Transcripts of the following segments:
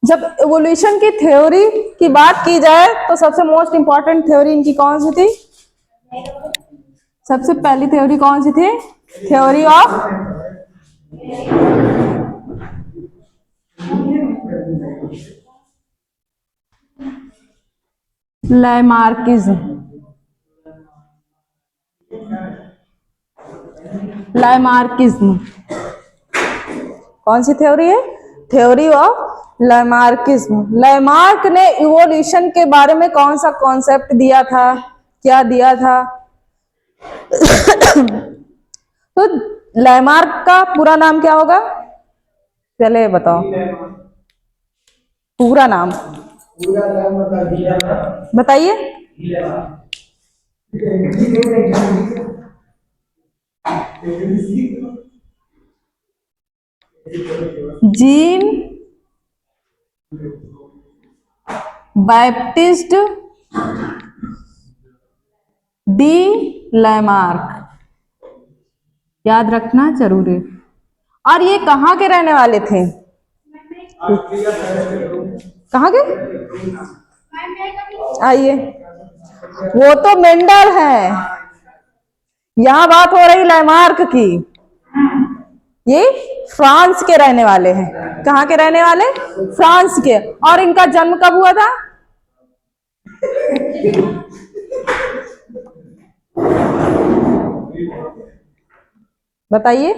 जब एवोल्यूशन की थ्योरी की बात की जाए तो सबसे मोस्ट इंपॉर्टेंट थ्योरी इनकी कौन सी थी? सबसे पहली थ्योरी कौन सी थी? Theory of Lamarckism. लैमार्किज्म कौन सी थ्योरी है? Theory of Lamarckism. लैमार्क ने इवोल्यूशन के बारे में कौन सा कॉन्सेप्ट दिया था? क्या दिया था? तो लैमार्क का पूरा नाम क्या होगा? चले बताओ पूरा नाम बताइए। जीन बैप्टिस्ट डी लैमार्क, याद रखना जरूरी। और ये कहाँ के रहने वाले थे? कहाँ के? आइए, वो तो मेंडल है, यहां बात हो रही लैमार्क की। ये फ्रांस के रहने वाले हैं। कहाँ के रहने वाले? फ्रांस के। और इनका जन्म कब हुआ था? बताइए।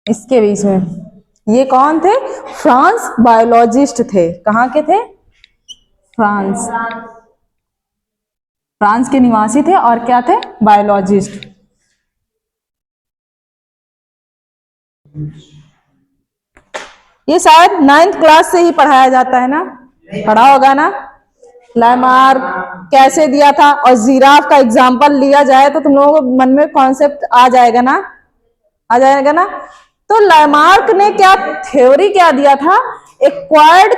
इसके बीच में ये कौन थे? फ्रांस बायोलॉजिस्ट थे। कहाँ के थे? फ्रांस। फ्रांस के निवासी थे और क्या थे? बायोलॉजिस्ट। ये शायद 9th क्लास से ही पढ़ाया जाता है ना? पढ़ा होगा ना? लैमार्क कैसे दिया था, और जिराफ का एग्जाम्पल लिया जाए तो तुम लोगों को मन में कॉन्सेप्ट आ जाएगा ना? आ जाएगा ना? तो लैमार्क ने क्या थ्योरी क्या दिया था? Acquired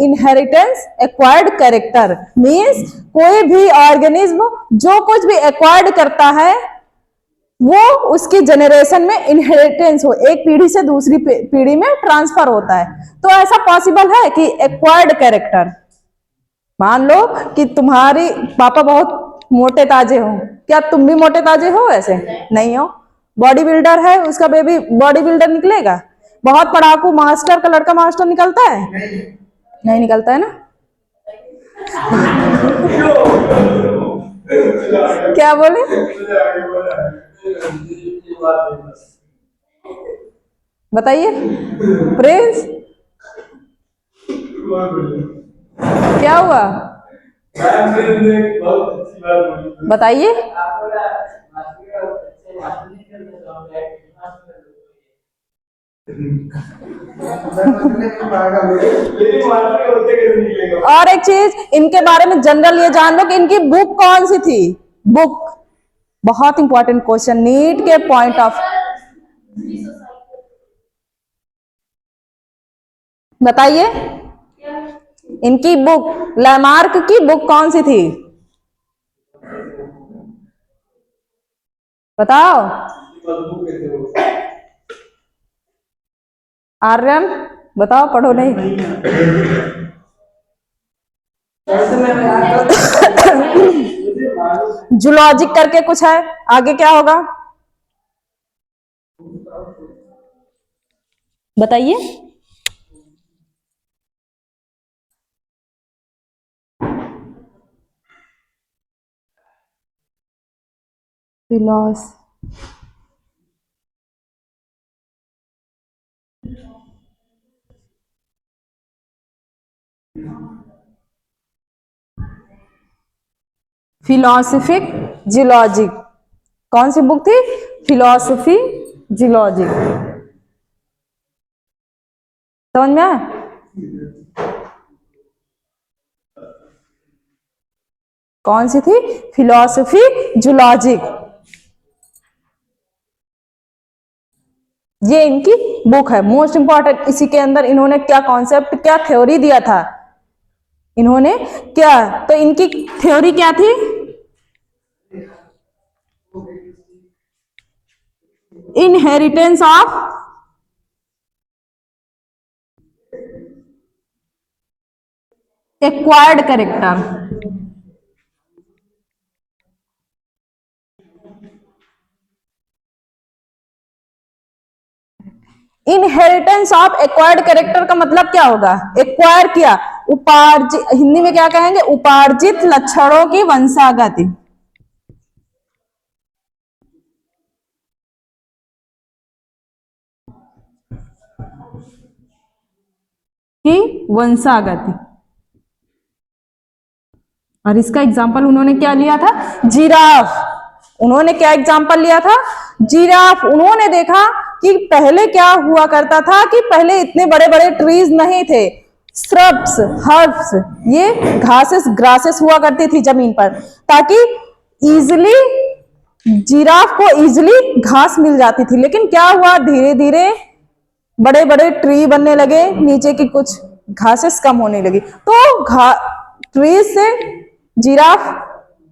inheritance, acquired character. Means कोई भी ऑर्गेनिज्म जो कुछ भी एक्वायर्ड करता है वो उसकी जनरेशन में इनहेरिटेंस हो, एक पीढ़ी से दूसरी पीढ़ी में ट्रांसफर होता है। तो ऐसा पॉसिबल है कि एक्वायर्ड कैरेक्टर, मान लो कि तुम्हारी पापा बहुत मोटे ताजे हो, क्या तुम भी मोटे ताजे हो? ऐसे नहीं हो। बॉडी बिल्डर है, उसका बेबी बॉडी बिल्डर निकलेगा? बहुत पढ़ाकू मास्टर का लड़का मास्टर निकलता है? नहीं निकलता है ना? क्या बोले? बताइए प्रिंस, क्या हुआ? बताइए। और एक चीज इनके बारे में जनरल ये जान लो कि इनकी बुक कौन सी थी? बुक बहुत इंपॉर्टेंट क्वेश्चन, नीट के पॉइंट ऑफ। बताइए इनकी बुक, लैमार्क की बुक कौन सी थी? बताओ। आर्यन बताओ, पढ़ो नहीं? जूलॉजिक करके कुछ है, आगे क्या होगा बताइए? फिलॉस फिलोसफिक जियोलॉजिक, कौन सी बुक थी? Philosophy geologic. समझ में आया? कौन सी थी? Philosophy geologic. ये इनकी बुक है, मोस्ट इंपॉर्टेंट। इसी के अंदर इन्होंने क्या कॉन्सेप्ट, क्या थ्योरी दिया था? इन्होंने क्या, तो इनकी थ्योरी क्या थी? Inheritance of acquired character. Inheritance of acquired character का मतलब क्या होगा? एक्वायर किया, उपार्जित, हिंदी में क्या कहेंगे? उपार्जित लक्षणों की वंशागति। वंशागति। और इसका एग्जाम्पल उन्होंने क्या लिया था? जिराफ। उन्होंने क्या एग्जाम्पल लिया था? जिराफ। उन्होंने देखा कि पहले क्या हुआ करता था कि पहले इतने बड़े बड़े ट्रीज नहीं थे, श्रब्स, हर्ब्स, ये घासेस, ग्रासेस हुआ करती थी जमीन पर, ताकि इजिली जिराफ को इजिली घास मिल जाती थी। लेकिन क्या हुआ, धीरे धीरे बड़े बड़े ट्री बनने लगे, नीचे की कुछ घासेस कम होने लगी, तो ट्री से जिराफ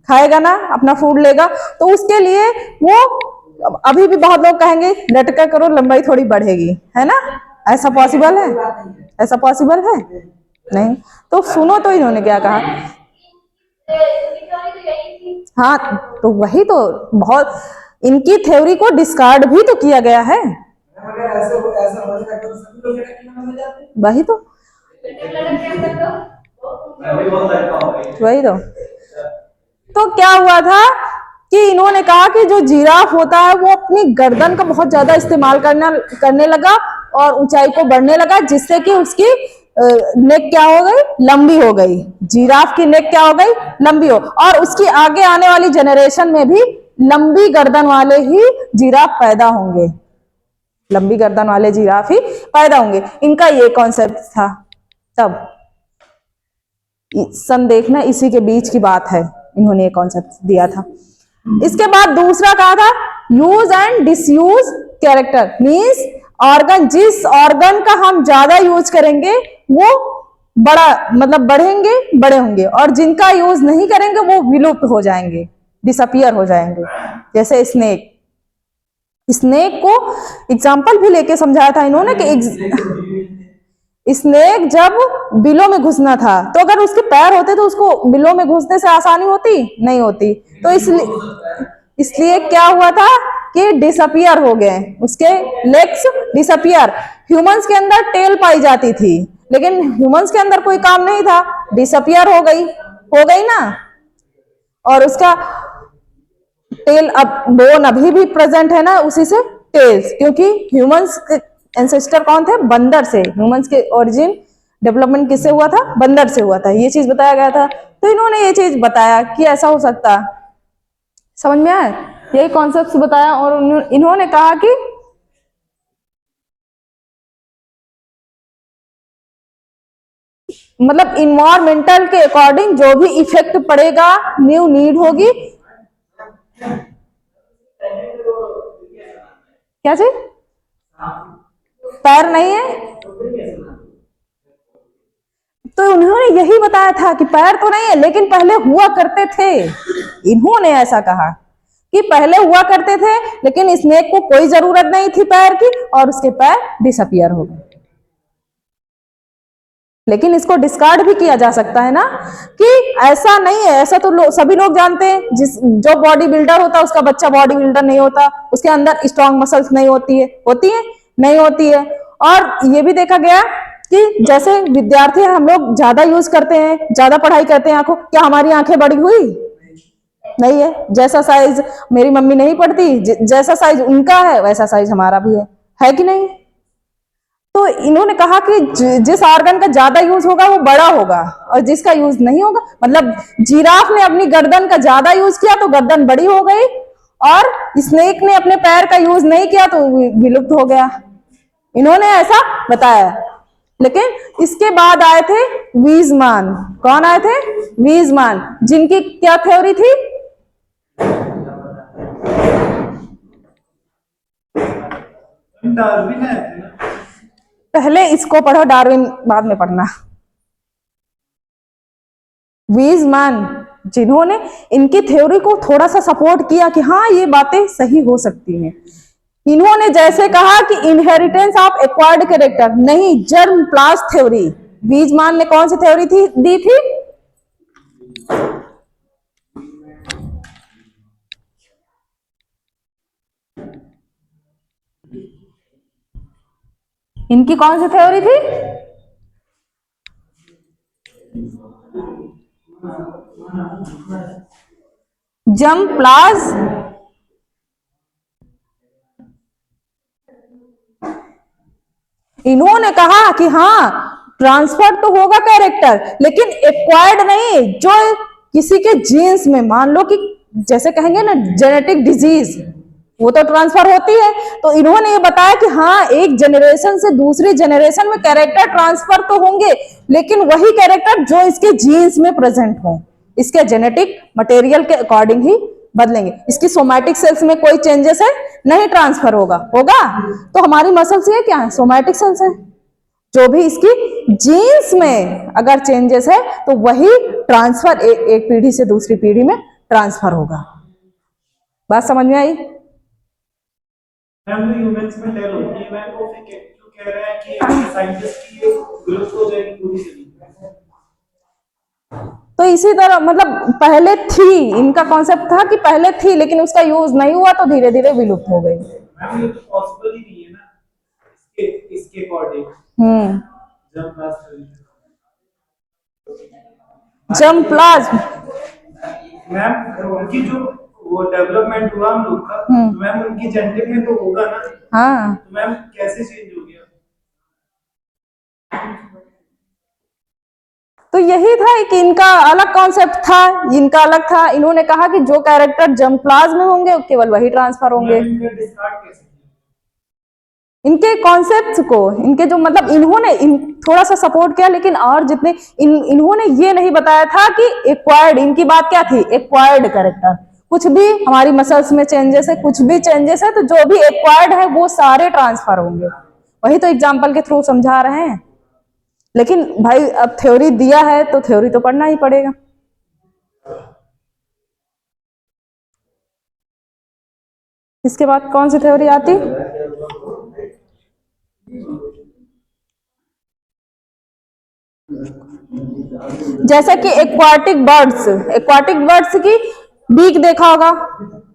खाएगा ना, अपना फूड लेगा, तो उसके लिए वो, अभी भी बहुत लोग कहेंगे लटका करो लंबाई थोड़ी बढ़ेगी, है ना? ऐसा पॉसिबल है? ऐसा पॉसिबल है? नहीं। तो सुनो, तो इन्होंने क्या कहा। हाँ, तो वही तो, बहुत इनकी थ्योरी को डिस्कार्ड भी तो किया गया है। वही तो क्या हुआ था कि इन्होंने कहा कि जो जिराफ होता है वो अपनी गर्दन का बहुत ज्यादा इस्तेमाल करने लगा और ऊंचाई को बढ़ने लगा, जिससे कि उसकी नेक क्या हो गई? लंबी हो गई। जिराफ की नेक क्या हो गई? लंबी हो, और उसकी आगे आने वाली जनरेशन में भी लंबी गर्दन वाले ही जिराफ पैदा होंगे। लंबी गर्दन वाले जिराफ ही पैदा होंगे। इनका ये कॉन्सेप्ट था। तब सन देखना, इसी के बीच की बात है, इन्होंने ये कॉन्सेप्ट दिया था। इसके बाद दूसरा कहा था use and disuse character, means organ, जिस ऑर्गन का हम ज्यादा यूज करेंगे वो बड़ा, मतलब बढ़ेंगे, बड़े होंगे, और जिनका यूज नहीं करेंगे वो विलुप्त हो जाएंगे, डिसअपियर हो जाएंगे। जैसे स्नेक, स्नेक को एग्जाम्पल भी लेके समझाया था इन्होंने कि स्नेक जब बिलों में घुसना था, तो अगर उसके पैर होते तो उसको बिलों में घुसने से आसानी होती? नहीं होती। तो इसलिए क्या हुआ था कि डिसअपियर हो गए, उसके लेग्स डिसअपियर। ह्यूमंस के अंदर टेल पाई जाती थी, लेकिन ह्यूमंस के अंदर कोई काम नहीं था, डिसअपियर हो गई ना। और उसका टेल, अब बोन अभी भी प्रेजेंट है ना, उसी से टेल्स, क्योंकि ह्यूमंस के एंसेस्टर कौन थे? बंदर से। ह्यूमंस के ओरिजिन, डेवलपमेंट किससे हुआ था? बंदर से हुआ था। ये चीज बताया गया था, तो इन्होंने ये चीज बताया कि ऐसा हो सकता। समझ में आया? यही कॉन्सेप्ट बताया, और इन्होंने कहा कि मतलब इन्वायरमेंटल के अकॉर्डिंग जो भी इफेक्ट पड़ेगा, न्यू नीड होगी। क्या चीज? पैर नहीं है, तो उन्होंने यही बताया था कि पैर तो नहीं है, लेकिन पहले हुआ करते थे। इन्होंने ऐसा कहा कि पहले हुआ करते थे, लेकिन स्नेक को कोई जरूरत नहीं थी पैर की, और उसके पैर डिसअपियर हो गए। लेकिन इसको डिस्कार्ड भी किया जा सकता है ना, कि ऐसा नहीं है। ऐसा तो सभी लोग जानते हैं, जो बॉडी बिल्डर होता है उसका बच्चा बॉडी बिल्डर नहीं होता, उसके अंदर स्ट्रॉन्ग मसल्स नहीं होती है, नहीं होती है। और ये भी देखा गया कि जैसे विद्यार्थी हम लोग ज्यादा यूज करते हैं, ज्यादा पढ़ाई करते हैं आंखों, क्या हमारी आंखें बड़ी हुई? नहीं है। जैसा साइज मेरी मम्मी नहीं पढ़ती, जैसा साइज उनका है वैसा साइज हमारा भी है कि नहीं? तो इन्होंने कहा कि जिस ऑर्गन का ज्यादा यूज होगा वो बड़ा होगा, और जिसका यूज नहीं होगा, मतलब जिराफ ने अपनी गर्दन का ज्यादा यूज किया तो गर्दन बड़ी हो गई, और स्नेक ने अपने पैर का यूज नहीं किया तो विलुप्त हो गया। इन्होंने ऐसा बताया। लेकिन इसके बाद आए थे वीजमान। कौन आए थे? वीजमान, जिनकी क्या थ्योरी थी? डार्विन है। पहले इसको पढ़ो, डार्विन बाद में पढ़ना। वीजमैन, जिन्होंने इनकी थ्योरी को थोड़ा सा सपोर्ट किया कि हाँ ये बातें सही हो सकती हैं। इन्होंने जैसे कहा कि इनहेरिटेंस ऑफ एक्वायर्ड कैरेक्टर, नहीं, जर्म प्लास थ्योरी। वीजमैन ने कौन सी थ्योरी थी दी थी? इनकी कौन सी थ्योरी थी? जर्म प्लास इन्होंने कहा कि हाँ ट्रांसफर तो होगा कैरेक्टर, लेकिन एक्वायर्ड नहीं, जो किसी के जीन्स में, मान लो कि जैसे कहेंगे ना जेनेटिक डिजीज, वो तो ट्रांसफर होती है। तो इन्होंने ये बताया कि हाँ एक जनरेशन से दूसरी जनरेशन में कैरेक्टर ट्रांसफर तो होंगे, लेकिन वही कैरेक्टर जो इसके जीन्स में प्रेजेंट हो, इसके जेनेटिक मटेरियल के अकॉर्डिंग ही बदलेंगे। इसकी सोमैटिक सेल्स में कोई चेंजेस है नहीं, ट्रांसफर होगा होगा। तो हमारी मसल्स ये क्या है? सोमैटिक सेल्स है। जो भी इसकी जीन्स में अगर चेंजेस है तो वही ट्रांसफर एक पीढ़ी से दूसरी पीढ़ी में ट्रांसफर होगा। बात समझ में आई? मैम तो ह्यूमंस में टेल होती है मैम, वो फिर क्यों कह रहे हैं कि साइंटिस्ट की ग्रोथ हो जाएगी पूरी चीज। तो इसी तरह मतलब पहले थी, इनका कॉन्सेप्ट था कि पहले थी लेकिन उसका यूज नहीं हुआ तो धीरे धीरे विलुप्त हो गई। मैम ये तो पॉसिबल ही नहीं है ना इसके अकॉर्डिंग। जब क्लास जम प्लाज मैम उनकी जो वो डेवलपमेंट हुआ हम लोग का, तो मैम उनकी जेनेटिक में तो होगा ना। हाँ, तो मैम कैसे चेंज हो गया? तो यही था कि इनका अलग कॉन्सेप्ट था, इनका अलग था। इन्होंने कहा कि जो कैरेक्टर जम प्लाज में होंगे केवल वही ट्रांसफर होंगे। इनका डिस्कार्ड कैसे किया? इनके कॉन्सेप्ट्स को, इनके जो मतलब इन्होंने थोड़ा सा सपोर्ट किया, लेकिन और जितने इन्होंने ये नहीं बताया था कि एक्वायर्ड, इनकी बात क्या थी? एक्वायर्ड कैरेक्टर, कुछ भी हमारी मसल्स में चेंजेस है, कुछ भी चेंजेस है, तो जो भी एक्वायर्ड है वो सारे ट्रांसफर होंगे। वही तो एग्जाम्पल के थ्रू समझा रहे हैं। लेकिन भाई अब थ्योरी दिया है तो थ्योरी तो पढ़ना ही पड़ेगा। इसके बाद कौन सी थ्योरी आती? जैसे कि एक्वाटिक बर्ड्स की बीक देखा होगा,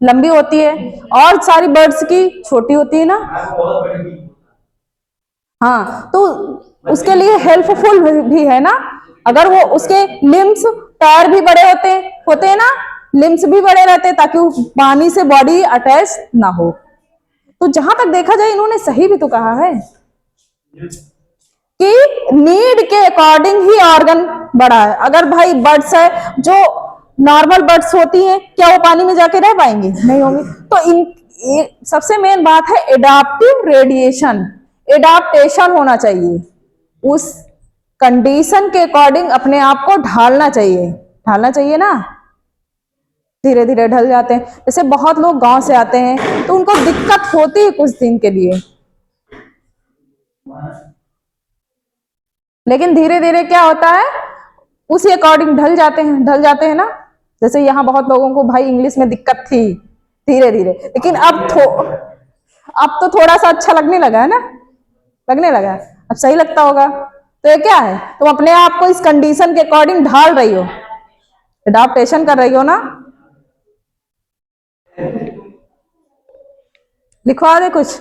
लंबी होती है, और सारी बर्ड्स की छोटी होती है ना। हाँ, तो उसके लिए हेल्पफुल भी है ना। अगर वो उसके लिम्स, पैर भी बड़े होते हैं ना, लिम्स भी बड़े रहते हैं ताकि वो पानी से बॉडी अटैच ना हो। तो जहां तक देखा जाए इन्होंने सही भी तो कहा है कि नीड के अकॉर्डिंग ही ऑर्गन बड़ा है। अगर भाई बर्ड्स है जो नॉर्मल बर्ड्स होती हैं, क्या वो पानी में जाके रह पाएंगी? नहीं होंगी। तो सबसे मेन बात है एडाप्टिव रेडिएशन, एडाप्टेशन होना चाहिए। उस कंडीशन के अकॉर्डिंग अपने आप को ढालना चाहिए ना। धीरे धीरे ढल जाते हैं। जैसे बहुत लोग गांव से आते हैं तो उनको दिक्कत होती है कुछ दिन के लिए, लेकिन धीरे धीरे क्या होता है, उसी अकॉर्डिंग ढल जाते हैं ना। जैसे यहाँ बहुत लोगों को भाई इंग्लिश में दिक्कत थी धीरे धीरे, लेकिन अब तो थोड़ा सा अच्छा लगने लगा है ना, लगने लगा है, अब सही लगता होगा। तो ये क्या है, तुम अपने आप को इस कंडीशन के अकॉर्डिंग ढाल रही हो, अडॉप्टेशन कर रही हो ना। लिखवा दे कुछ।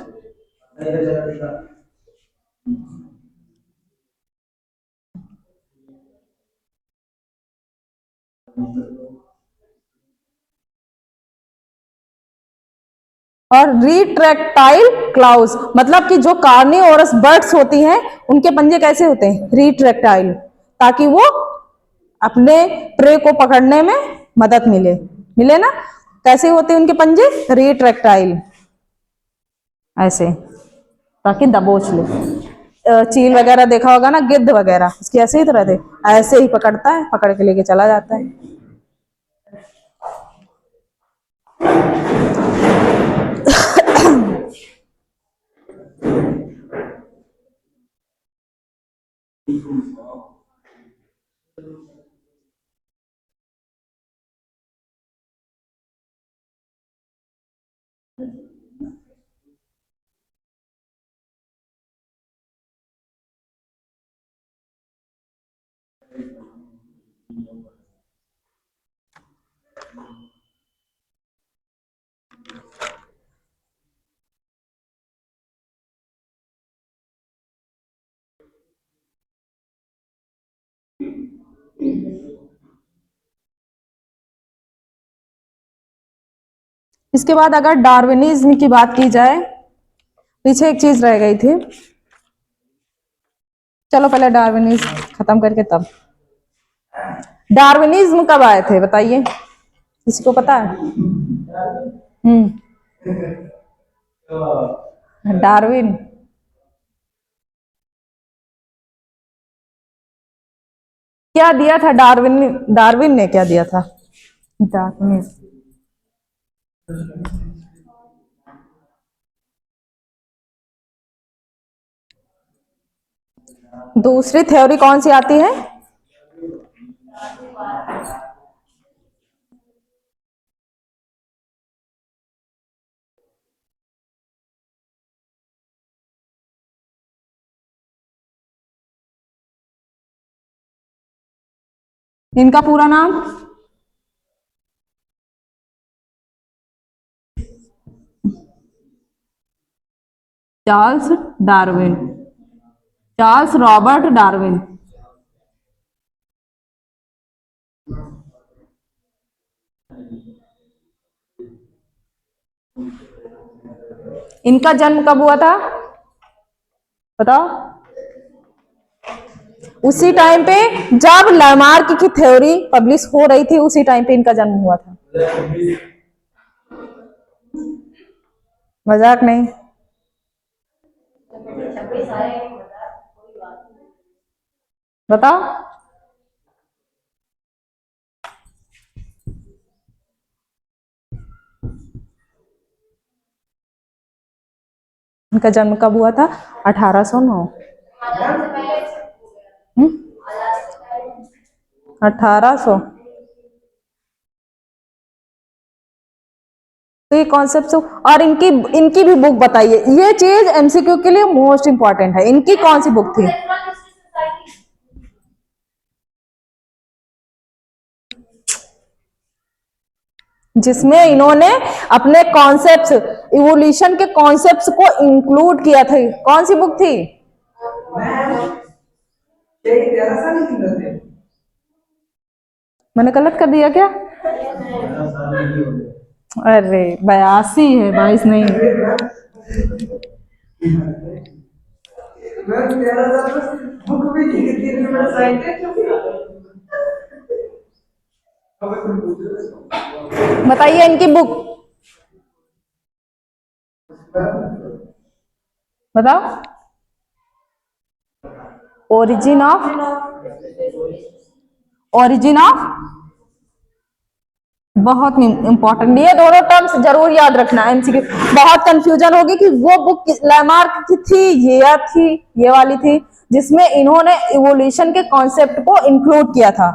और रिट्रैक्टाइल क्लाउज, मतलब कि जो कार्निवोरस बर्ड्स होती हैं उनके पंजे कैसे होते हैं? रिट्रैक्टाइल, ताकि वो अपने प्रे को पकड़ने में मदद मिले ना। कैसे होते हैं उनके पंजे? रिट्रैक्टाइल, ऐसे, ताकि दबोच ले। चील वगैरह देखा होगा ना, गिद्ध वगैरह, उसकी ऐसे ही तरह थे, ऐसे ही पकड़ता है, पकड़ के लेके चला जाता है। इसके बाद अगर डार्विनिज्म की बात की जाए, पीछे एक चीज रह गई थी, चलो पहले डार्विनिज्म खत्म करके तब। डार्विनिज्म कब आए थे बताइए, किसी को पता है? डार्विन क्या दिया था? डार्विन ने क्या दिया था? डार्विनिज्म दूसरी थ्योरी कौन सी आती है? इनका पूरा नाम? Charles Darwin, Charles Robert Darwin. इनका जन्म कब हुआ था बताओ? उसी टाइम पे जब लैमार्क की थ्योरी पब्लिश हो रही थी, उसी टाइम पे इनका जन्म हुआ था। मजाक नहीं। बताओ। इनका जन्म कब हुआ था? 1809। 1800। तो ये कॉन्सेप्ट, और इनकी इनकी भी बुक बताइए। ये चीज एमसीक्यू के लिए मोस्ट इंपॉर्टेंट है। इनकी कौन सी बुक थी? जिसमें इन्होंने अपने कॉन्सेप्ट्स, इवोल्यूशन के कॉन्सेप्ट्स को इंक्लूड किया था। कौन सी बुक थी? मैंने गलत कर दिया क्या? अरे 82 है, 22 नहीं। बताइए इनकी बुक बताओ। ओरिजिन ऑफ बहुत इंपॉर्टेंट, ये दोनों टर्म्स जरूर याद रखना। एमसीक्यू बहुत कंफ्यूजन होगी कि वो बुक लैमार्क की थी, ये थी, ये वाली थी, जिसमें इन्होंने इवोल्यूशन के कॉन्सेप्ट को इंक्लूड किया था।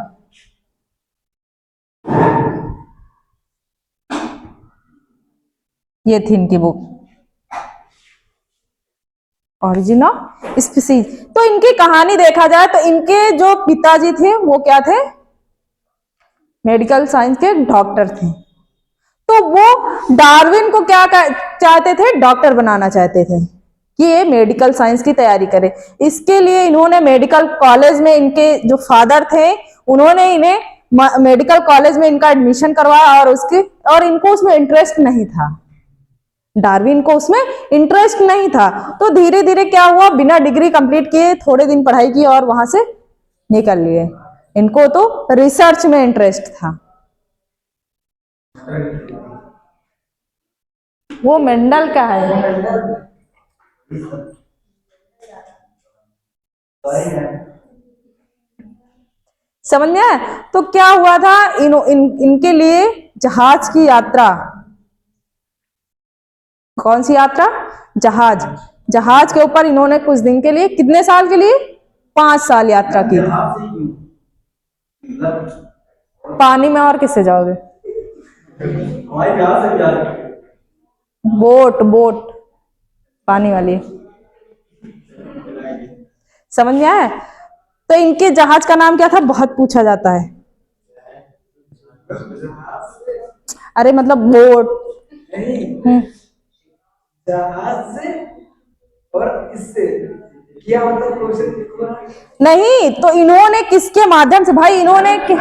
ये थी इनकी बुक ओरिजिन ऑफ स्पीसीज। तो इनकी कहानी देखा जाए तो इनके जो पिताजी थे वो क्या थे? मेडिकल साइंस के डॉक्टर थे। तो वो डार्विन को क्या चाहते थे? डॉक्टर बनाना चाहते थे कि ये मेडिकल साइंस की तैयारी करे। इसके लिए इन्होंने मेडिकल कॉलेज में, इनके जो फादर थे उन्होंने इन्हें मेडिकल कॉलेज में इनका एडमिशन करवाया, और इनको उसमें इंटरेस्ट नहीं था। डार्विन को उसमें इंटरेस्ट नहीं था। तो धीरे धीरे क्या हुआ, बिना डिग्री कंप्लीट किए थोड़े दिन पढ़ाई की और वहां से निकल लिए। इनको तो रिसर्च में इंटरेस्ट था। वो मेंडल का है। समझ में आया? तो क्या हुआ था, इनके लिए जहाज की यात्रा, कौन सी यात्रा? जहाज के ऊपर इन्होंने कुछ दिन के लिए, कितने साल के लिए? 5 साल यात्रा की। पानी में और किससे जाओगे? बोट पानी वाली। समझ में आया? तो इनके जहाज का नाम क्या था, बहुत पूछा जाता है। अरे मतलब बोट। जहाज से और इससे क्या मतलब क्वेश्चन? नहीं तो इन्होंने किसके माध्यम से भाई, इन्होंने क्यों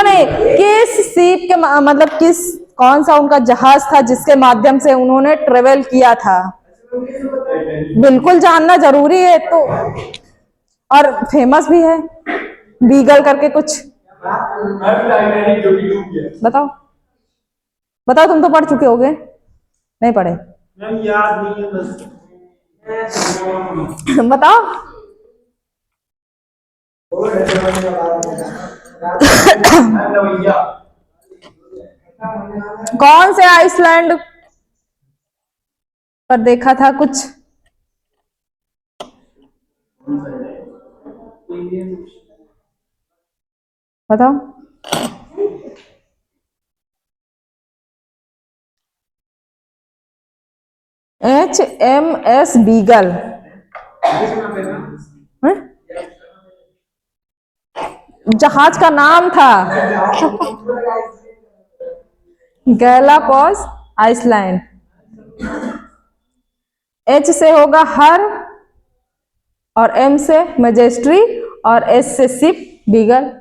नहीं, किस सीप के मतलब किस, कौन सा उनका जहाज था जिसके माध्यम से उन्होंने ट्रेवल किया था, बिल्कुल जानना जरूरी है। तो और फेमस भी है बीगल करके कुछ। बताओ बताओ, तुम तो पढ़ चुके होगे, नहीं पढ़े? मैम याद नहीं है बस। बताओ। कौन से आइसलैंड पर देखा था कुछ? बताओ। HMS beagle. जहाज का नाम था गैलापागोस आइसलैंड। H से होगा हर, और M से मैजेस्टी, और S से ship beagle.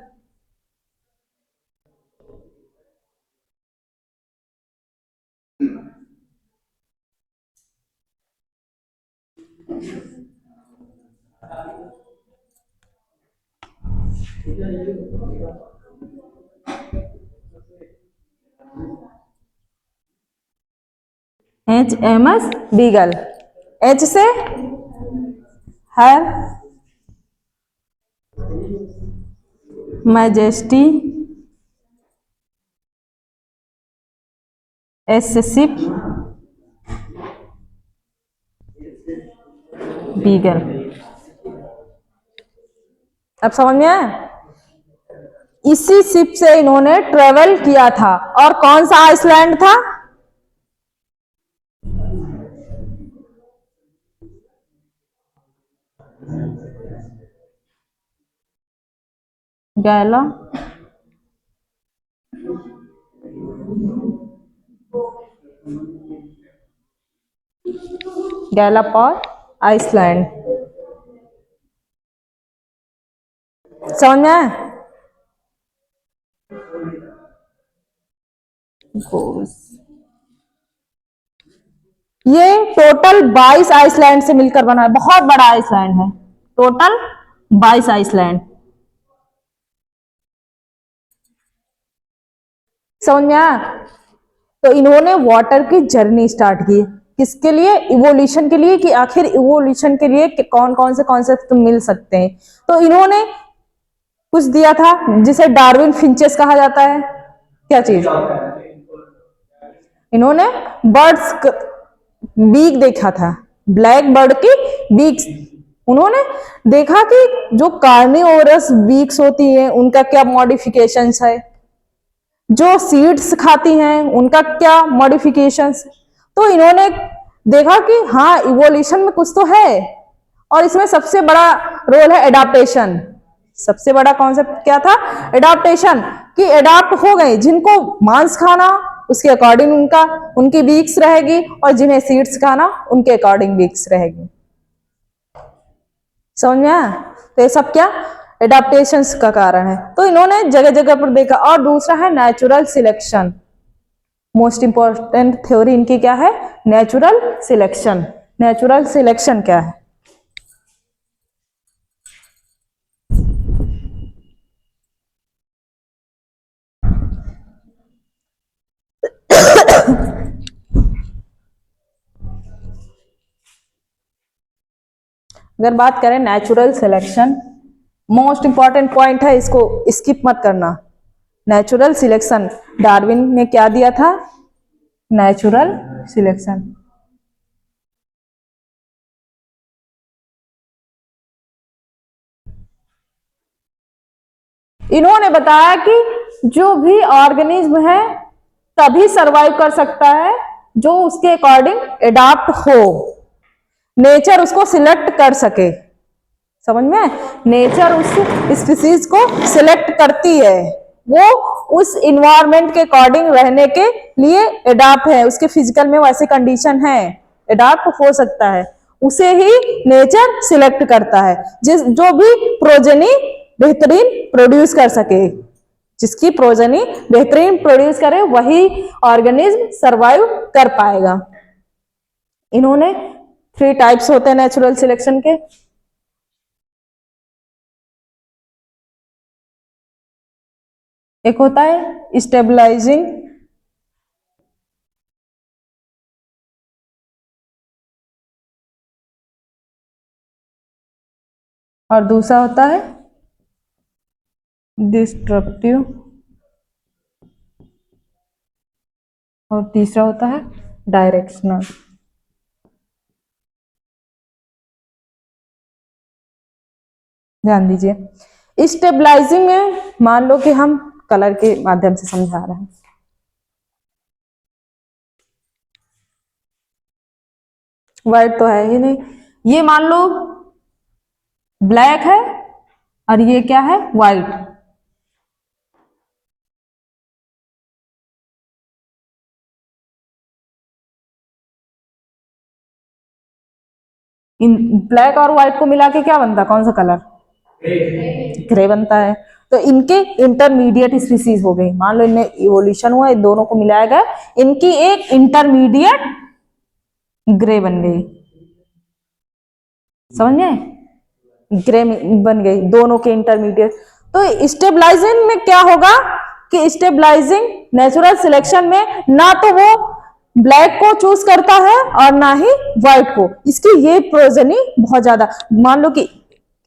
HMS beagle. H से हर, मैजेस्टी, S से शिप बीगल। अब समझ में आया? इसी शिप से इन्होंने ट्रेवल किया था। और कौन सा आइसलैंड था? गैला गैलापागोस आइसलैंड। समझ में आया? ये टोटल 22 आइसलैंड से मिलकर बना है, बहुत बड़ा आइसलैंड है। Total 22 island. समझ में आया? तो इन्होंने वाटर की जर्नी स्टार्ट की, किसके लिए? इवोल्यूशन के लिए, कि आखिर इवोल्यूशन के लिए कौन कौन से कॉन्सेप्ट मिल सकते हैं। तो इन्होंने कुछ दिया था जिसे डार्विन फिंचेस कहा जाता है। क्या चीज? इन्होंने बर्ड्स बीक देखा था, ब्लैक बर्ड की बीक्स। उन्होंने देखा कि जो कार्निवोरस बीक्स होती हैं उनका क्या मॉडिफिकेशंस है, जो सीड्स खाती हैं उनका क्या मॉडिफिकेशंस। तो इन्होंने देखा कि हाँ इवोल्यूशन में कुछ तो है। और इसमें सबसे बड़ा रोल है एडाप्टेशन। सबसे बड़ा कॉन्सेप्ट क्या था? एडाप्टेशन। कि एडाप्ट हो गए, जिनको मांस खाना उसके अकॉर्डिंग उनकी बीक्स रहेगी, और जिन्हें सीड्स खाना उनके अकॉर्डिंग बीक्स रहेगी। समझ में आया? तो ये सब क्या एडाप्टेशंस का कारण है। तो इन्होंने जगह जगह पर देखा। और दूसरा है natural selection. Most important theory इनकी क्या है? Natural selection. नेचुरल सिलेक्शन क्या है? अगर बात करें natural selection, most important point है, इसको स्किप मत करना। नेचुरल सिलेक्शन, डार्विन ने क्या दिया था? Natural selection. इन्होंने बताया कि जो भी ऑर्गेनिज्म है तभी सरवाइव कर सकता है जो उसके अकॉर्डिंग एडाप्ट हो। नेचर उसको सिलेक्ट कर सके। समझ में? नेचर उस स्पीसीज को सिलेक्ट करती है, वो उस इन्वायरमेंट के अकॉर्डिंग रहने के लिए एडाप्ट है, उसके फिजिकल में वैसे कंडीशन है, एडाप्ट हो सकता है, उसे ही नेचर सिलेक्ट करता है। जो भी प्रोजेनी बेहतरीन प्रोड्यूस कर सके, जिसकी प्रोजेनी बेहतरीन प्रोड्यूस करे, वही ऑर्गेनिज्म सरवाइव कर पाएगा। इन्होंने 3 टाइप्स होते हैं नेचुरल सिलेक्शन के। एक होता है स्टेबलाइजिंग, और दूसरा होता है डिस्ट्रप्टिव, और तीसरा होता है डायरेक्शनल। ध्यान दीजिए, स्टेबलाइजिंग में मान लो कि हम कलर के माध्यम से समझा रहे हैं। व्हाइट तो है ही नहीं, ये मान लो ब्लैक है और ये क्या है, व्हाइट। इन ब्लैक और व्हाइट को मिला के क्या बनता है, कौन सा कलर? ग्रे बनता है। तो इनके इंटरमीडिएट स्पीसीज हो गई, मान लो इनमें इवोल्यूशन हुआ, इन दोनों को मिलाया गया, इनकी एक इंटरमीडिएट ग्रे बन गई। समझ गए? ग्रे बन गई, दोनों के इंटरमीडिएट। तो स्टेबलाइजिंग में क्या होगा कि स्टेबलाइजिंग नेचुरल सिलेक्शन में ना तो वो ब्लैक को चूज करता है और ना ही व्हाइट को। इसकी ये प्रोजेनी बहुत ज्यादा, मान लो कि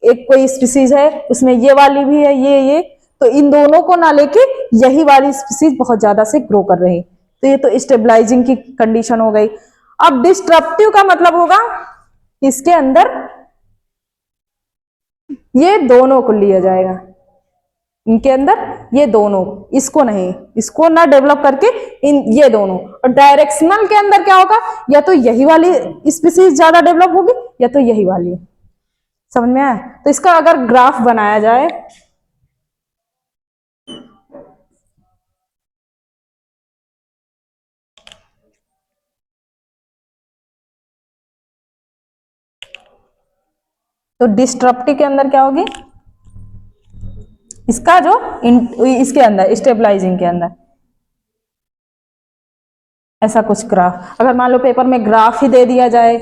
एक कोई स्पीसीज है, उसमें ये वाली भी है, ये, तो इन दोनों को ना लेके यही वाली स्पीसीज बहुत ज्यादा से ग्रो कर रही। तो ये तो स्टेबलाइजिंग की कंडीशन हो गई। अब डिस्ट्रप्टिव का मतलब होगा इसके अंदर ये दोनों को लिया जाएगा, इनके अंदर ये दोनों, इसको नहीं, इसको ना डेवलप करके इन ये दोनों। और डायरेक्शनल के अंदर क्या होगा, या तो यही वाली स्पीसीज ज्यादा डेवलप होगी या तो यही वाली। समझ में आया? तो इसका अगर ग्राफ बनाया जाए, तो डिस्ट्रप्टिव के अंदर क्या होगी, इसका जो इसके अंदर स्टेबलाइजिंग के अंदर ऐसा कुछ ग्राफ, अगर मान लो पेपर में ग्राफ ही दे दिया जाए,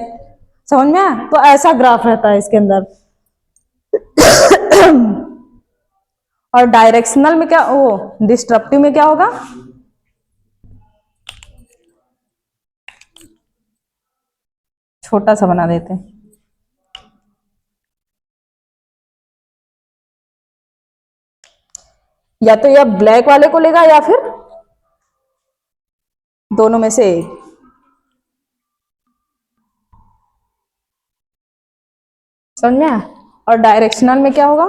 समझ में आया, तो ऐसा ग्राफ रहता है इसके अंदर। और डायरेक्शनल में क्या, वो डिस्ट्रप्टिव में क्या होगा, छोटा सा बना देते हैं, या तो यह ब्लैक वाले को लेगा या फिर दोनों में से एक। समझ में आया? और डायरेक्शनल में क्या होगा,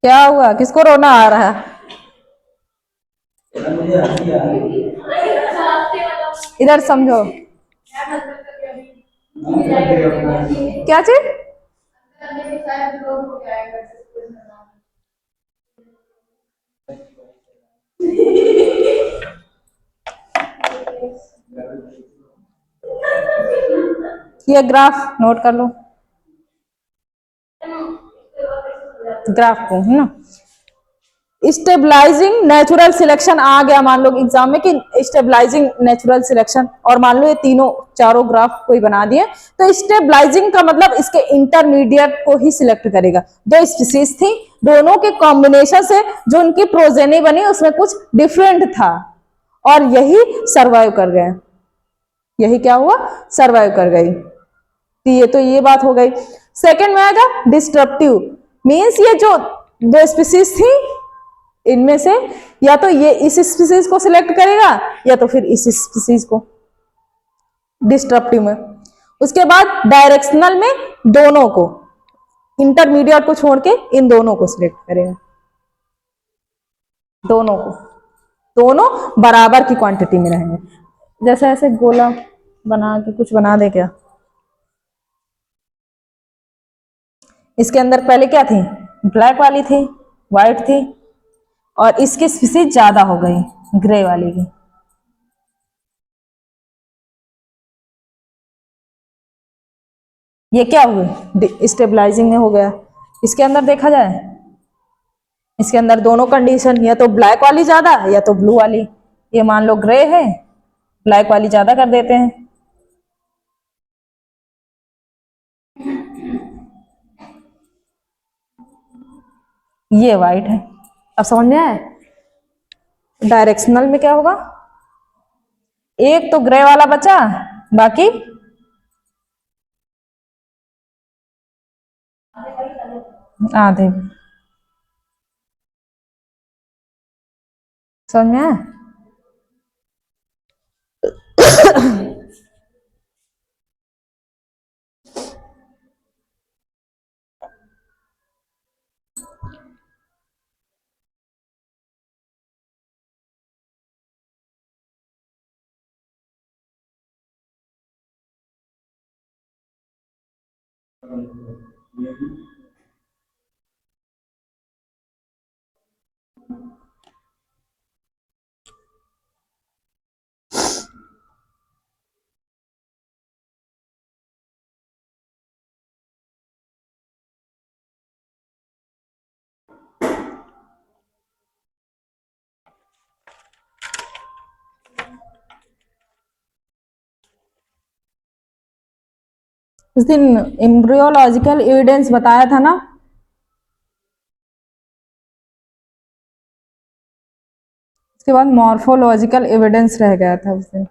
क्या हुआ, किसको रोना आ रहा है? इधर समझो, क्या चीज? ये ग्राफ नोट कर लो, ग्राफ को, है ना। स्टेबलाइजिंग नेचुरल सिलेक्शन आ गया मान लो एग्जाम में कि स्टेबलाइजिंग नेचुरल सिलेक्शन, और मान लो ये तीनों चारों ग्राफ कोई बना दिए, तो स्टेबलाइजिंग का मतलब इसके इंटरमीडिएट को ही सिलेक्ट करेगा। दो स्पीसीज थी, दोनों के कॉम्बिनेशन से जो उनकी प्रोजेनी बनी उसमें कुछ डिफरेंट था, और यही सर्वाइव कर गए, यही क्या हुआ, सर्वाइव कर गई। तो ये बात हो गई। सेकंड में आएगा डिस्ट्रप्टिव, मीन्स ये जो दो स्पीसीज थी, इनमें से या तो ये इस स्पीसीज को सिलेक्ट करेगा या तो फिर इस स्पीसीज को डिस्ट्रप्टिव में। उसके बाद डायरेक्शनल में दोनों को, इंटरमीडिएट को छोड़ के इन दोनों को सिलेक्ट करेगा, दोनों को, दोनों बराबर की क्वांटिटी में रहेंगे। जैसे ऐसे गोला बना के कुछ बना दे क्या, इसके अंदर पहले क्या थी, ब्लैक वाली थी, व्हाइट थी, और इसकी स्पीसीज ज्यादा हो गई ग्रे वाली की। ये क्या हुए, स्टेबलाइजिंग में हो गया। इसके अंदर देखा जाए, इसके अंदर दोनों कंडीशन, या तो ब्लैक वाली ज्यादा या तो ब्लू वाली। ये मान लो ग्रे है, ब्लैक वाली ज्यादा कर देते हैं, ये व्हाइट है। अब समझ में आया, डायरेक्शनल में क्या होगा, एक तो ग्रे वाला बचा, बाकी आधे। समझ में आया। उस दिन एम्ब्रियोलॉजिकल एविडेंस बताया था ना, उसके बाद मॉर्फोलॉजिकल एविडेंस रह गया था उस दिन।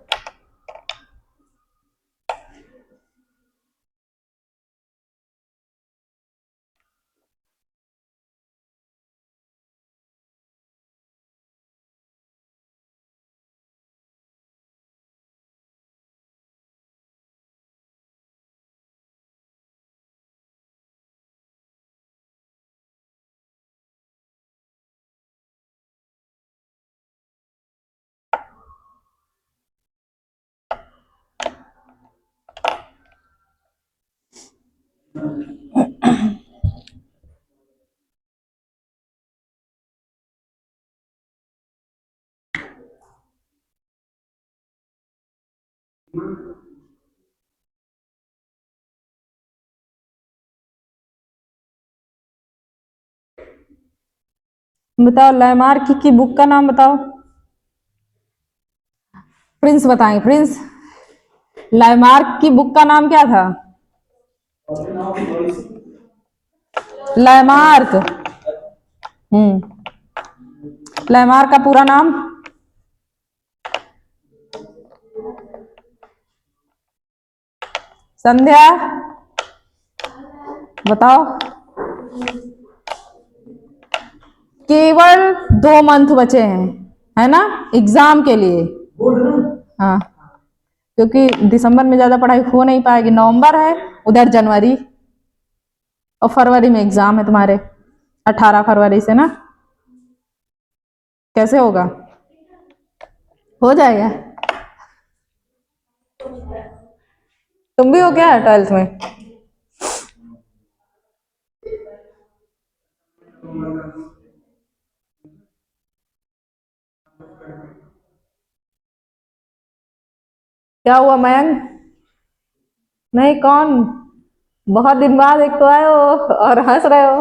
बताओ, लैमार्क की बुक का नाम बताओ। प्रिंस बताएंगे, प्रिंस, लैमार्क की बुक का नाम क्या था। लैमार्क, लैमार्क का पूरा नाम। संध्या बताओ। केवल 2 मंथ बचे हैं, है ना, एग्जाम के लिए। हाँ, क्योंकि दिसंबर में ज्यादा पढ़ाई हो नहीं पाएगी, नवंबर है, उधर जनवरी और फरवरी में एग्जाम है तुम्हारे, 18 फरवरी से ना। कैसे होगा, हो जाएगा। तुम भी हो क्या 12th में। क्या हुआ मयंक, नहीं कौन, बहुत दिन बाद एक तो आए हो और हंस रहे हो,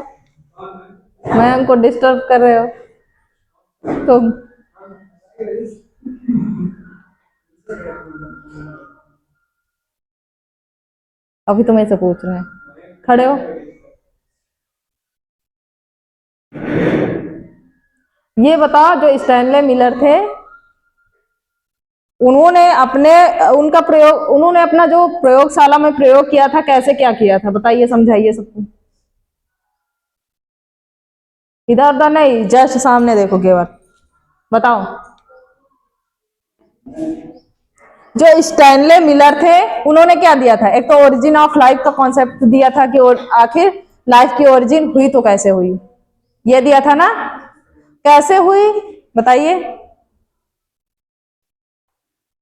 मयंक को डिस्टर्ब कर रहे हो तुम। अभी तुम्हें से पूछ रहे हैं, खड़े हो। ये बताओ, जो स्टैनले मिलर थे, उन्होंने अपने उनका प्रयोग, उन्होंने अपना जो प्रयोगशाला में प्रयोग किया था, कैसे क्या किया था, बताइए, समझाइए सबको। इधर उधर नहीं, जस्ट सामने देखो केवल। बताओ। जो स्टैनले मिलर थे उन्होंने क्या दिया था, एक तो ओरिजिन ऑफ लाइफ का कॉन्सेप्ट दिया था कि आखिर लाइफ की ओरिजिन हुई तो कैसे हुई, ये दिया था ना। कैसे हुई बताइए।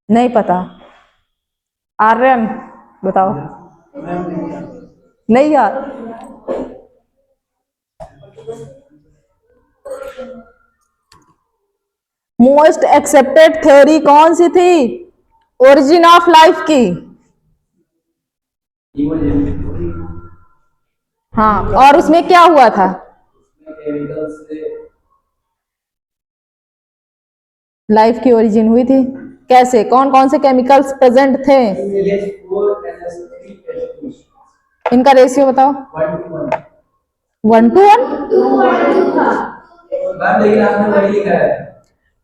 नहीं पता। आर्यन बताओ। नहीं यार। मोस्ट एक्सेप्टेड थ्योरी कौन सी थी ओरिजिन ऑफ लाइफ की? हाँ, और उसमें क्या हुआ था? लाइफ की ओरिजिन हुई थी कैसे, कौन कौन से केमिकल्स प्रेजेंट थे? इनका रेशियो बताओ। 1:1।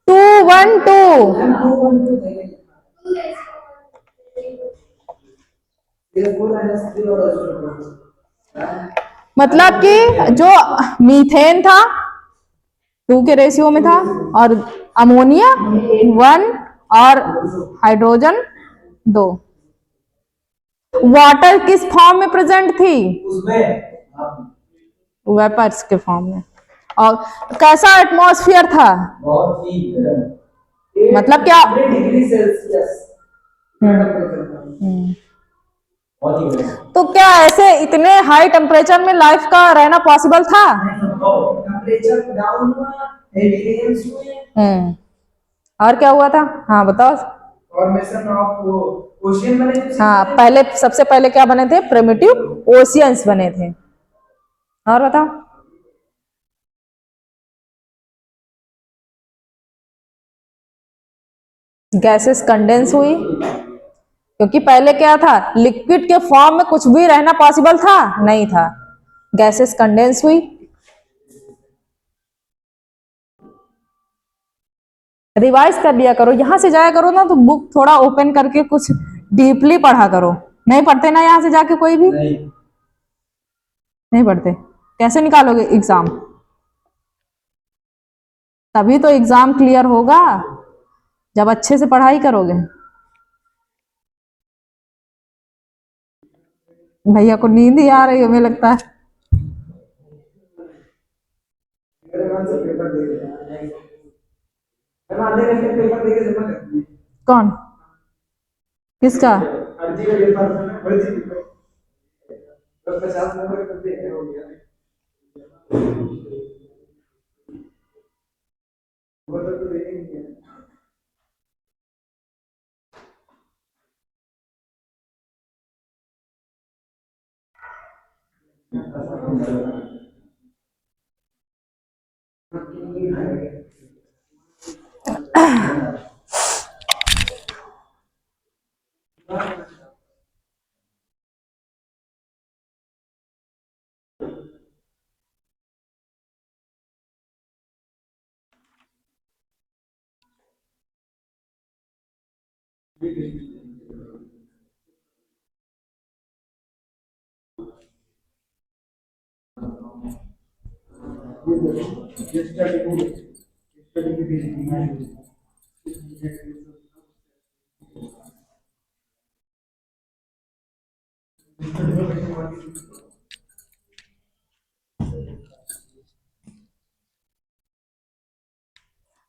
2:1:2। मतलब कि जो मीथेन था 2 के रेशियो में था, और अमोनिया 1, और हाइड्रोजन 2। वाटर किस फॉर्म में प्रेजेंट थी? वेपर्स के फॉर्म में। और कैसा एटमॉस्फेयर था? बहुत ही मतलब क्या? Degree Celsius. तो क्या ऐसे इतने हाई टेम्परेचर में लाइफ का रहना पॉसिबल था? टेम्परेचर डाउन हुआ, रेडिएंस हुए। और क्या हुआ था? हाँ बताओ। फॉर्मेशन ऑफ ओशियन बने थे। हाँ, पहले सबसे पहले क्या बने थे? प्रिमिटिव ओशियंस बने थे। और बताओ। गैसेस कंडेंस हुई, क्योंकि पहले क्या था, लिक्विड के फॉर्म में कुछ भी रहना पॉसिबल था नहीं था, गैसेस कंडेंस हुई। रिवाइज कर लिया करो, यहां से जाया करो ना तो बुक थोड़ा ओपन करके कुछ डीपली पढ़ा करो। नहीं पढ़ते ना यहां से जाके कोई भी? नहीं पढ़ते, कैसे निकालोगे एग्जाम? तभी तो एग्जाम क्लियर होगा जब अच्छे से पढ़ाई करोगे। भैया को नींद ही आ रही है हमें लगता है। कौन? किसका?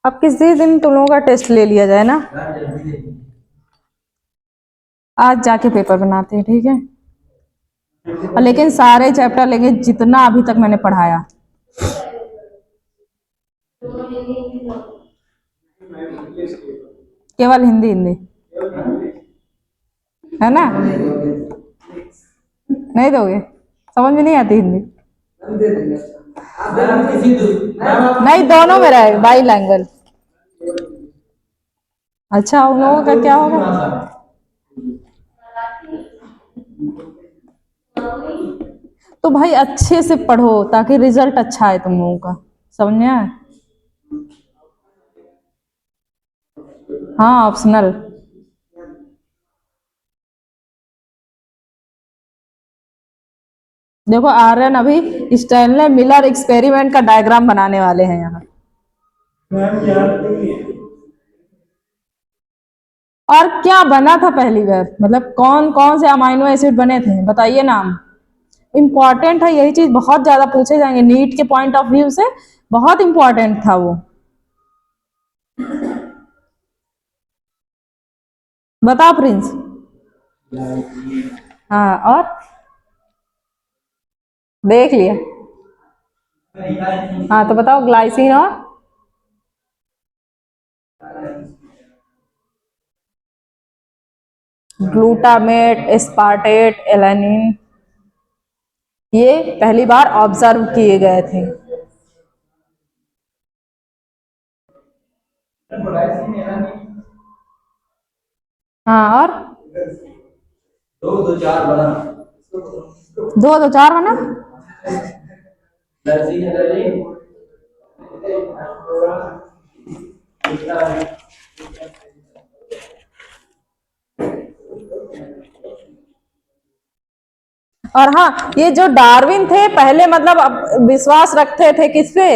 अब किसी दिन तुम लोगों का टेस्ट ले लिया जाए ना, आज जाके पेपर बनाते हैं, ठीक है? और लेकिन सारे चैप्टर लेंगे जितना अभी तक मैंने पढ़ाया। केवल हिंदी हिंदी है ना? नहीं दोगे? समझ में नहीं आती हिंदी? नहीं, दोनों में रहेगा, बाई लैंग्वेज। अच्छा, उन लोगों का क्या होगा? तो भाई अच्छे से पढ़ो ताकि रिजल्ट अच्छा आए तुम लोगों का, समझ में आए? हाँ, ऑप्शनल। देखो आर्यन अभी स्टैनले मिलर एक्सपेरिमेंट का डायग्राम बनाने वाले हैं यहाँ। मैम याद नहीं है। और क्या बना था पहली बार, मतलब कौन कौन से अमाइनो एसिड बने थे, बताइए नाम। इंपॉर्टेंट है, यही चीज बहुत ज्यादा पूछे जाएंगे नीट के पॉइंट ऑफ व्यू से, बहुत इंपॉर्टेंट था वो। बताओ प्रिंस। हाँ और देख लिया। हाँ तो बताओ ग्लाइसिन और ग्लूटामेट, एस्पार्टेट, एलानिन, ये पहली बार ऑब्जर्व किए गए थे। हाँ और दो दो चार बना। दो दो चार बना। और हाँ, ये जो डार्विन थे पहले मतलब विश्वास रखते थे किस पे?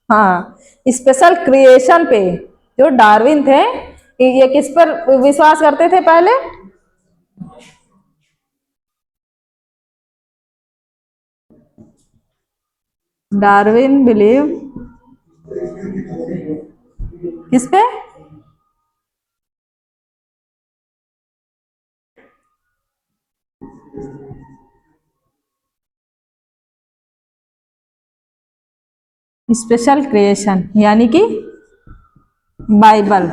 हाँ, स्पेशल क्रिएशन पे। जो डार्विन थे ये किस पर विश्वास करते थे पहले? डार्विन बिलीव किस पे? स्पेशल क्रिएशन, यानी कि बाइबल।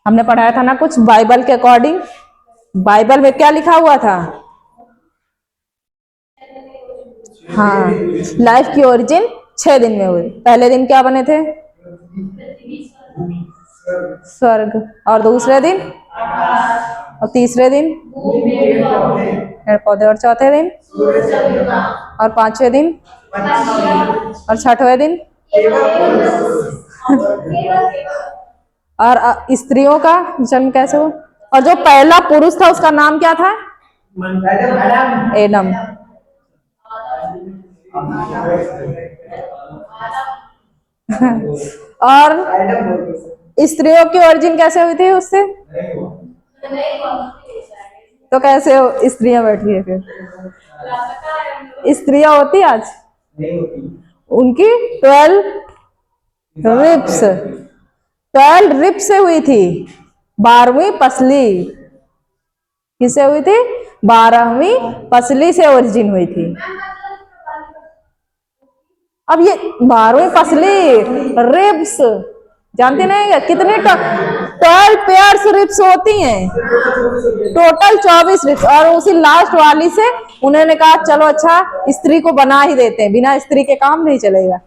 हमने पढ़ाया था ना कुछ बाइबल के अकॉर्डिंग। बाइबल में क्या लिखा हुआ था? हाँ, लाइफ की ओरिजिन 6 दिन में हुई। पहले दिन क्या बने थे? स्वर्ग। और दूसरे दिन? और तीसरे दिन? पेड़ पौधे। और चौथे दिन? और पांचवें दिन? और छठवें दिन? और स्त्रियों का जन्म कैसे हुआ? और जो पहला पुरुष था उसका नाम क्या था? एडम। और स्त्रियों की ओरिजिन कैसे हुई थी उससे? तो कैसे स्त्रियां बैठी है फिर? स्त्रियां होती आज? उनकी 12 रिप्स, 12 रिप्स से हुई थी। 12वीं पसली किससे हुई थी? 12वीं पसली से ओरिजिन हुई थी। अब ये 12वीं पसली रिब्स जानते नहीं है कितने? 12 पेयर्स रिब्स होती हैं, टोटल 24 रिब्स। और उसी लास्ट वाली से उन्होंने कहा चलो अच्छा स्त्री को बना ही देते हैं, बिना स्त्री के काम नहीं चलेगा।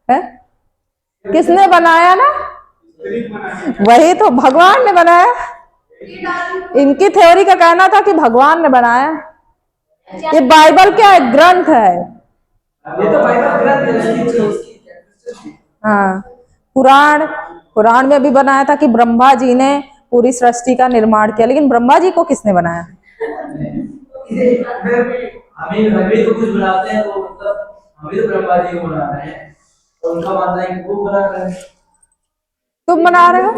है? किसने बनाया ना? वही तो भगवान ने बनाया। इनकी थ्योरी का कहना था कि भगवान ने बनाया। ये बाइबल क्या है? ग्रंथ है। ये तो बाइबल ग्रंथ है। हाँ, पुराण, पुराण में भी बनाया था कि ब्रह्मा जी ने पूरी सृष्टि का निर्माण किया, लेकिन ब्रह्मा जी को किसने बनाया? हमें तो कुछ बनाते हैं तो मतलब हमें तो ब्रह्मा जी को बनाना है, और उनका मानना है कि वो बना रहे हैं। तुम बना रहे हो?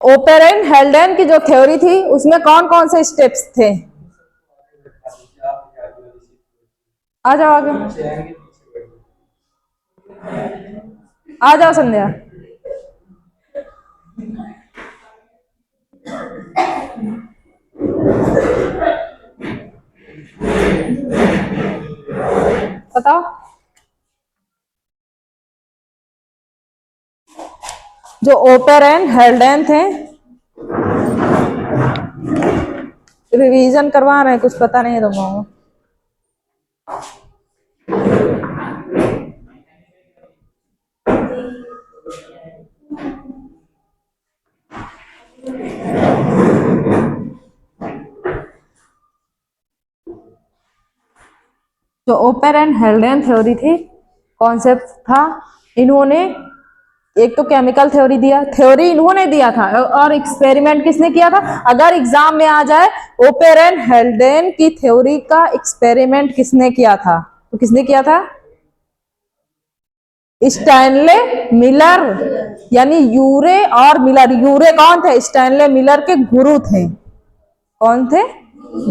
ओपेरेन हेल्डेन की जो थ्योरी थी उसमें कौन कौन से स्टेप्स थे? आ जाओ आगे, आ जाओ संध्या। बताओ। जो ओपेरेन हेल्डेन थे, रिवीजन करवा रहे हैं, कुछ पता नहीं है तुम लोगों को। जो ओपर एंड हेल्डेन थ्योरी थी, कॉन्सेप्ट था, इन्होंने एक तो केमिकल थ्योरी दिया, थ्योरी इन्होंने दिया था, और एक्सपेरिमेंट किसने किया था? अगर एग्जाम में आ जाए ओपर एंड हेल्डेन की थ्योरी का एक्सपेरिमेंट किसने किया था, तो किसने किया था? स्टैनले मिलर, यानी यूरे और मिलर। यूरे कौन थे? स्टैनले मिलर के गुरु थे। कौन थे?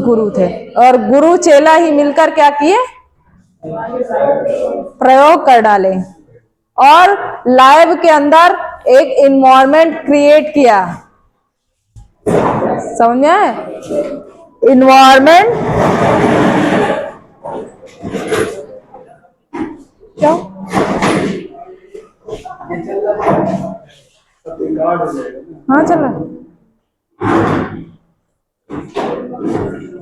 गुरु थे। और गुरु चेला ही मिलकर क्या किए? प्रयोग कर डाले और लैब के अंदर एक इन्वायरमेंट क्रिएट किया। समझ में आए? इन्वायरमेंट क्या? हाँ चल रहा है।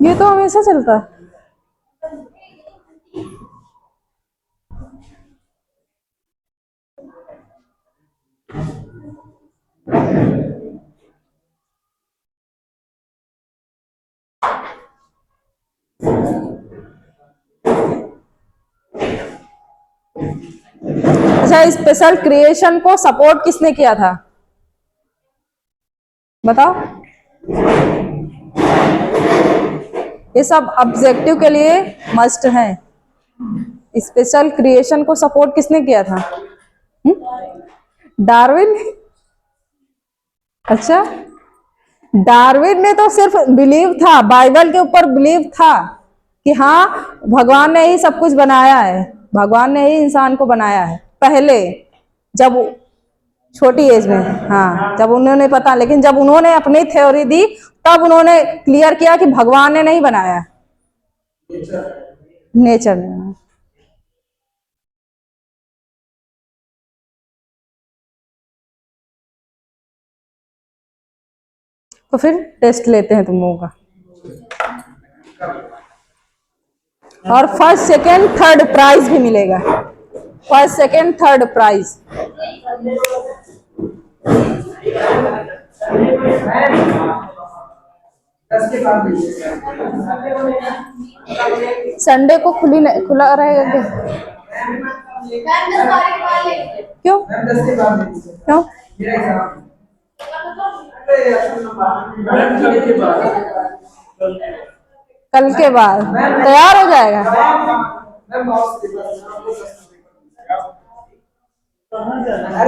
ये तो हमेशा चलता है। अच्छा, स्पेशल क्रिएशन को सपोर्ट किसने किया था? बताओ। ये सब ऑब्जेक्टिव के लिए मस्ट है। स्पेशल क्रिएशन को सपोर्ट किसने किया था? डार्विन। अच्छा, डार्विन ने तो सिर्फ बिलीव था, बाइबल के ऊपर बिलीव था कि हाँ भगवान ने ही सब कुछ बनाया है, भगवान ने ही इंसान को बनाया है, पहले जब छोटी एज में, हाँ जब उन्होंने पता, लेकिन जब उन्होंने अपनी थ्योरी दी तब उन्होंने क्लियर किया कि भगवान ने नहीं बनाया, नेचर ने। तो फिर टेस्ट लेते हैं तुम लोगों का, और फर्स्ट सेकेंड थर्ड प्राइज भी मिलेगा। First second third prize. Sunday को खुला रहेगा क्या? क्यों? क्यों? कल के बाद तैयार हो जाएगा।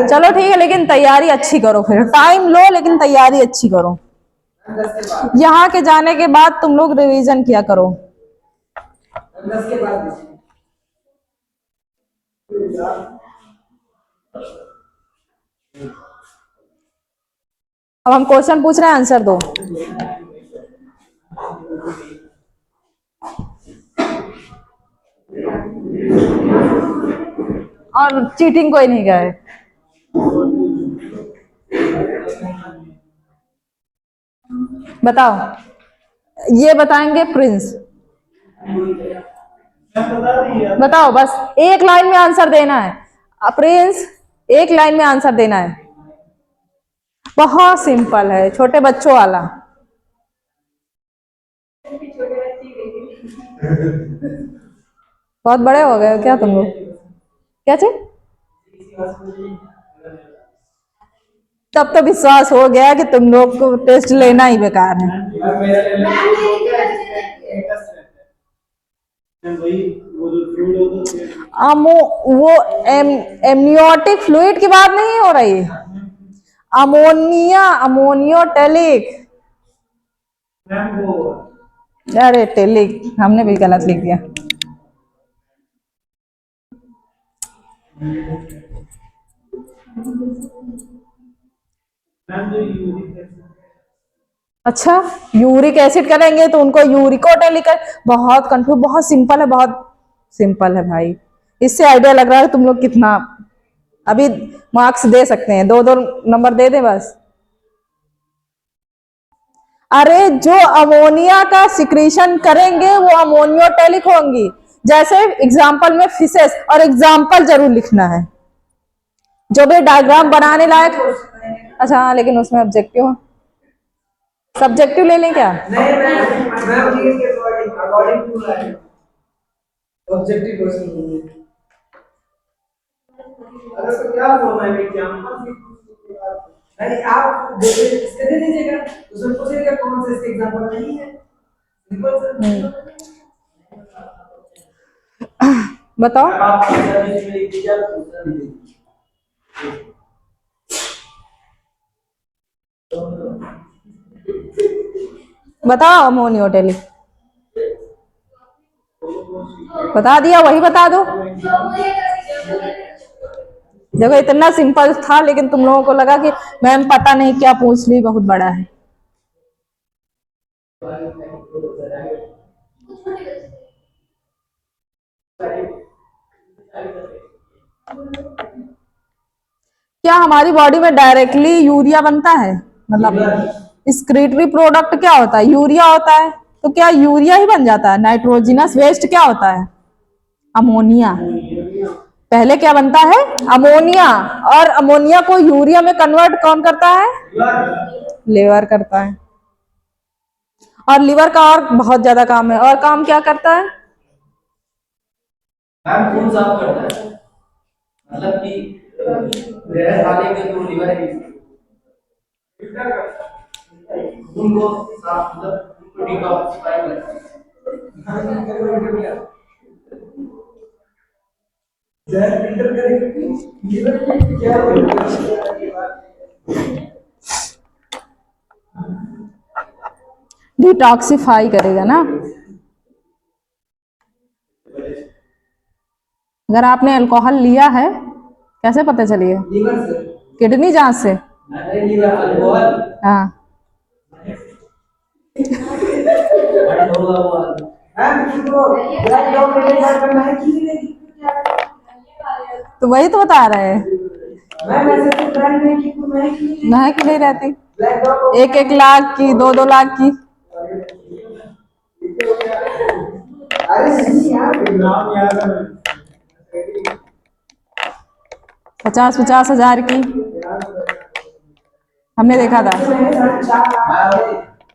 चलो ठीक है, लेकिन तैयारी अच्छी करो, फिर टाइम लो लेकिन तैयारी अच्छी करो। यहाँ के जाने के बाद तुम लोग रिवीजन किया करो। अब हम क्वेश्चन पूछ रहे हैं, आंसर दो। और चीटिंग कोई नहीं गए। बताओ, ये बताएंगे प्रिंस। बताओ, बस एक लाइन में आंसर देना है। प्रिंस, एक लाइन में आंसर देना है, बहुत सिंपल है, छोटे बच्चों वाला। बहुत बड़े हो गए हो क्या तुम लोग? क्या चीज? तब तो विश्वास हो गया कि तुम लोग को टेस्ट लेना ही बेकार है। वो एमनियोटिक फ्लूइड की बात नहीं हो रही, अमोनिया, अमोनियोटेलिक। अरे टेलिक, हमने भी गलत लिख दिया। अच्छा, यूरिक एसिड करेंगे तो उनको यूरिकोटेलिक, बहुत कंफ्यूज, बहुत सिंपल है, बहुत सिंपल है भाई। इससे आइडिया लग रहा है तुम लोग कितना अभी मार्क्स दे सकते हैं, 2-2 नंबर दे दे बस। अरे जो अमोनिया का सिक्रीशन करेंगे वो अमोनियोटेलिक होंगी, जैसे एग्जाम्पल में फिशेस, और एग्जाम्पल जरूर लिखना है, जो भी डायग्राम बनाने लायक। अच्छा हाँ, लेकिन उसमें ऑब्जेक्टिव, सब्जेक्टिव ले लें क्या? ऑब्जेक्टिव क्वेश्चन होंगे। अगर तो क्या हुआ मैम एग्जांपल नहीं आप इसके दे दीजिएगा उसमें पूछेगा कौन से इसके एग्जांपल नहीं है सिंपल सर। बताओ। आप बीच में एक टीचर पूछना दीजिए। बताओ अमोनियोटेलिक बता दिया, वही बता दो। देखो इतना सिंपल था लेकिन तुम लोगों को लगा कि मैम पता नहीं क्या पूछ ली, बहुत बड़ा है। क्या हमारी बॉडी में डायरेक्टली यूरिया बनता है? मतलब स्क्रीटरी प्रोडक्ट क्या होता है? यूरिया होता है। तो क्या यूरिया ही बन जाता है? नाइट्रोजिनस वेस्ट क्या होता है? अमोनिया। पहले क्या बनता है? अमोनिया। और अमोनिया को यूरिया में कन्वर्ट कौन करता है? लिवर करता है। और लिवर का और बहुत ज्यादा काम है। और काम क्या करता है? मैम खून साफ करता है, मतलब कि जहर खाने के तो लिवर है फिल्टर करता है खून को साफ, मतलब डिटॉक्सिफाई करता है। जहर फिल्टर करेगा लिवर में क्या होगा? डिटॉक्सिफाई करेगा ना। अगर आपने अल्कोहल लिया है कैसे पता चलिए? लीवर से। किडनी जांच से। अरे लीवर अल्कोहल। हाँ। तो वही तो बता रहे हैं। महक नहीं रहती। 1-1 लाख की, 2-2 लाख की। नाम याद है 50-50 हजार की हमने देखा था।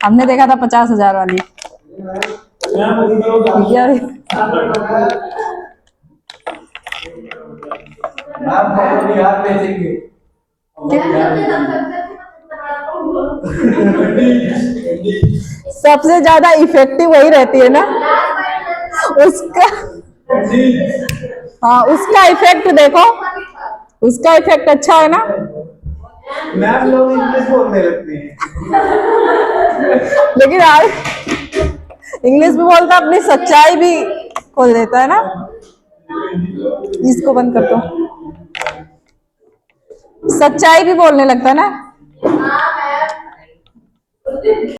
हमने देखा था 50 हजार वाली। बिहार भेजेंगे। सबसे ज्यादा इफेक्टिव वही रहती है ना उसका। हाँ उसका इफेक्ट देखो, उसका इफेक्ट अच्छा है ना। मैम लोग इंग्लिश बोलने लगते हैं। लेकिन आज इंग्लिश भी बोलता, अपनी सच्चाई भी खोल देता है ना। इसको बंद कर दो। सच्चाई भी बोलने लगता है ना।